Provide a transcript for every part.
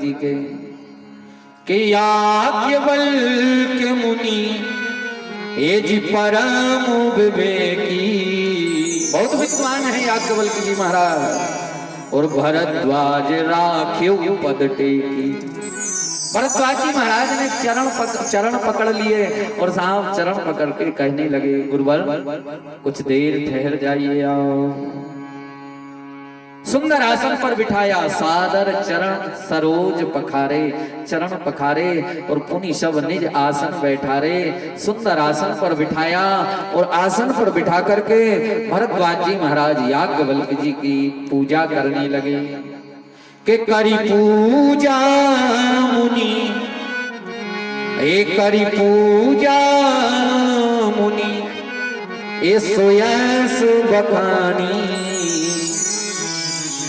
जी के कि याज्ञवल्क्य मुनि ये जी परम विवेकी, बहुत विद्वान है याज्ञवल्क्य जी महाराज। और भरद्वाज राख्यो पद टेकी, भरद्वाज जी महाराज ने चरण पकड़ लिए और साहब चरण पकड़ के कहने लगे गुरुवर कुछ देर ठहर जाइए आओ। सुंदर आसन पर बिठाया, सादर चरण सरोज पखारे, चरण पखारे और पुनि सब निज आसन बैठारे। सुंदर आसन पर बिठाया और आसन पर बिठा करके भरद्वाज जी महाराज याज्ञवल्क्य जी की पूजा करने लगे कि करी पूजा मुनि, एक करी पूजा मुनि ये सोयस बखानी,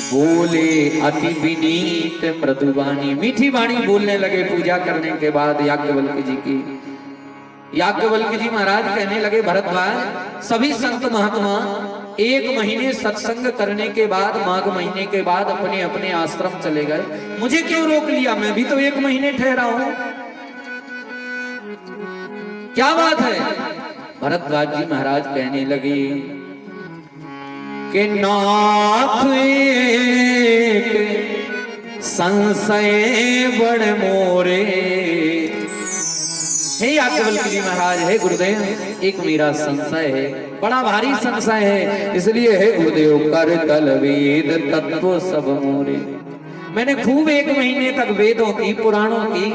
बोले अति विनीत मृदुवाणी, मीठी वाणी बोलने लगे पूजा करने के बाद याज्ञवल्क्य जी की। याज्ञवल्क्य जी महाराज कहने लगे भरद्वाज सभी संत महात्मा एक महीने सत्संग करने के बाद, माघ महीने के बाद अपने अपने आश्रम चले गए, मुझे क्यों रोक लिया? मैं भी तो एक महीने ठहरा हूं, क्या बात है? भरद्वाज जी महाराज कहने लगे कि नाथ एक संशय बड़ मोरे, हे याज्ञवल्क्य जी महाराज, हे गुरुदेव एक मेरा संशय है, बड़ा भारी संशय है, इसलिए हे गुरुदेव कर तल वेद तत्व सब मोरे। मैंने खूब एक महीने तक वेदों की, पुराणों की,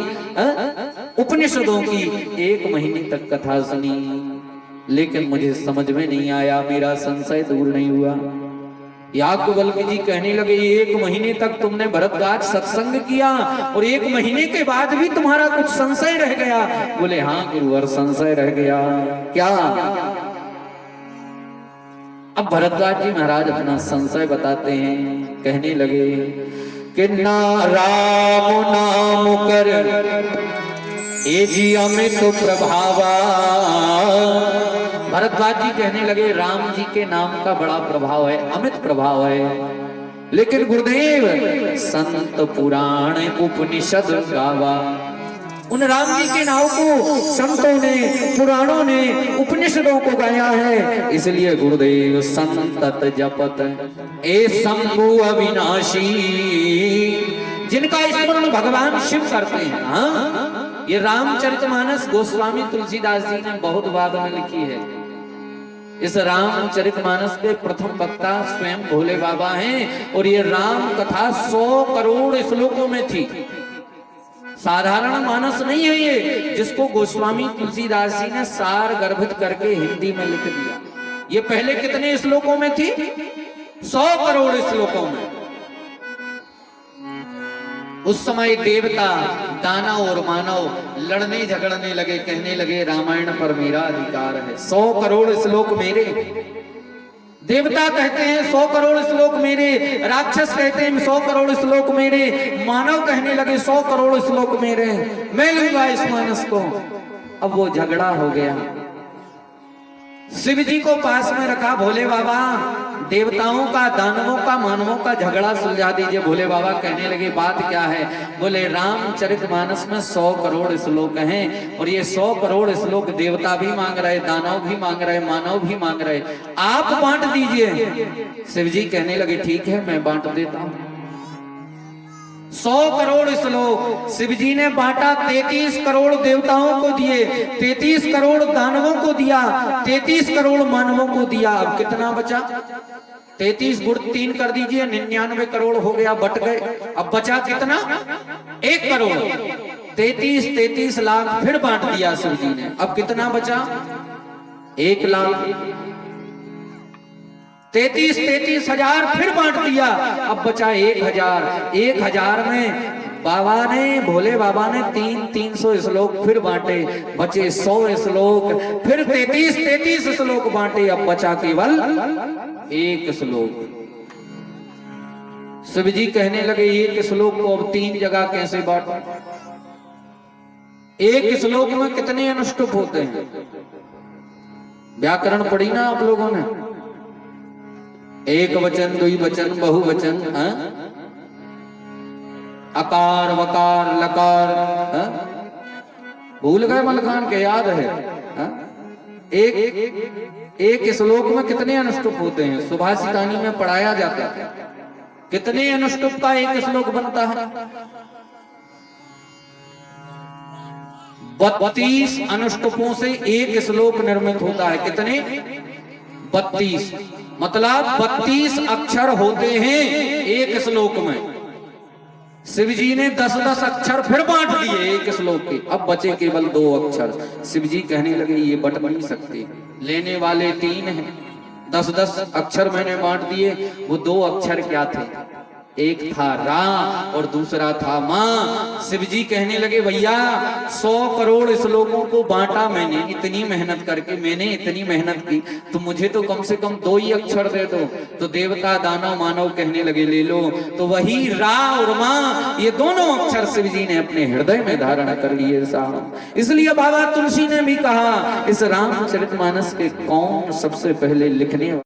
उपनिषदों की एक महीने तक कथा सुनी, लेकिन मुझे समझ में नहीं आया, मेरा संशय दूर नहीं हुआ। याज्ञवल्क्य जी कहने लगे एक महीने तक तुमने भरद्वाज सत्संग किया और एक महीने के बाद भी तुम्हारा कुछ संशय रह गया? बोले हाँ गुरुवर संशय रह गया। क्या? अब भरद्वाज जी महाराज अपना संशय बताते हैं, कहने लगे कि ना राम नाम कर ए जी अमित प्रभावा। भरद्वाज जी कहने लगे राम जी के नाम का बड़ा प्रभाव है, अमित प्रभाव है, लेकिन गुरुदेव संत पुराण उपनिषद गावा। उन राम जी के नाम को संतों ने, पुराणों ने, उपनिषदों को गाया है, इसलिए गुरुदेव संतत जपत ए शंभु अविनाशी, जिनका स्मरण भगवान शिव करते हैं। हाँ, ये रामचरितमानस गोस्वामी तुलसीदास जी ने बहुत बाद में लिखी है। इस रामचरितमानस के प्रथम वक्ता स्वयं भोले बाबा हैं और ये राम कथा 100 करोड़ श्लोकों में थी। साधारण मानस नहीं है ये, जिसको गोस्वामी तुलसीदास जी ने सार गर्भित करके हिंदी में लिख दिया। ये पहले कितने श्लोकों में थी? 100 करोड़ श्लोकों में। उस समय देवता, दानव और मानव लड़ने झगड़ने लगे, कहने लगे रामायण पर मेरा अधिकार है, 100 करोड़ श्लोक मेरे। देवता कहते हैं 100 करोड़ श्लोक मेरे, राक्षस कहते हैं 100 करोड़ श्लोक मेरे, मानव कहने लगे 100 करोड़ श्लोक मेरे, मैं लूंगा इस मानस को। अब वो झगड़ा हो गया। शिव जी को पास में रखा, भोले बाबा देवताओं का, दानवों का, मानवों का झगड़ा सुलझा दीजिए। भोले बाबा कहने लगे बात क्या है? बोले रामचरितमानस में 100 करोड़ श्लोक हैं और ये 100 करोड़ श्लोक देवता भी मांग रहे, दानव भी मांग रहे, मानव भी मांग रहे, आप बांट दीजिए। शिव जी कहने लगे ठीक है मैं बांट देता हूं। 100 करोड़ श्लोक शिव जी ने बांटा, 33 करोड़ देवताओं को दिए, 33 करोड़ दानवों को दिया, 33 करोड़ मानवों को दिया। अब कितना बचा? 33 गुण 3 कर दीजिए, 99 करोड़ हो गया, बट गए। अब बचा कितना? 1 करोड़। 33 लाख फिर बांट दिया शिव जी ने। अब कितना बचा? 1 लाख। 33 हजार फिर बांट दिया, अब बचा 1000। 1000 में बाबा ने, भोले बाबा ने 300 श्लोक फिर बांटे, बचे 100 श्लोक, फिर 33 श्लोक बांटे, अब बचा केवल 1 श्लोक। शिव जी कहने लगे 1 श्लोक को अब 3 जगह कैसे बांटो? 1 श्लोक में कितने अनुष्टुप होते हैं? व्याकरण पढ़ी ना आप लोगों ने? एक वचन, द्विवचन, बहुवचन, अकार वकार लकार, भूल गए मलखान के, याद है? एक श्लोक में कितने अनुष्टुप होते हैं? सुभाषितानी में पढ़ाया जाता है कितने अनुष्टुप का एक श्लोक बनता है? 32 अनुष्टुपों से एक श्लोक निर्मित होता है। कितने? 32, मतलब 32 अक्षर होते हैं एक श्लोक में। शिव जी ने 10-10 अक्षर फिर बांट दिए एक श्लोक के, अब बचे केवल 2 अक्षर। शिव जी कहने लगे ये बट नहीं सकते, लेने वाले 3 हैं, 10-10 अक्षर मैंने बांट दिए। वो 2 अक्षर क्या थे? एक था रा और दूसरा था मां। शिव जी कहने लगे भैया 100 करोड़ श्लोकों को बांटा मैंने, इतनी मेहनत करके, मैंने इतनी मेहनत की, तो मुझे तो कम से कम 2 ही अक्षर दे दो। तो देवता दानव मानव कहने लगे ले लो। तो वही रा और मां, ये दोनों अक्षर शिव जी ने अपने हृदय में धारण कर लिए साहब। इसलिए बाबा तुलसी ने भी कहा इस रामचरितमानस के कौन सबसे पहले लिखने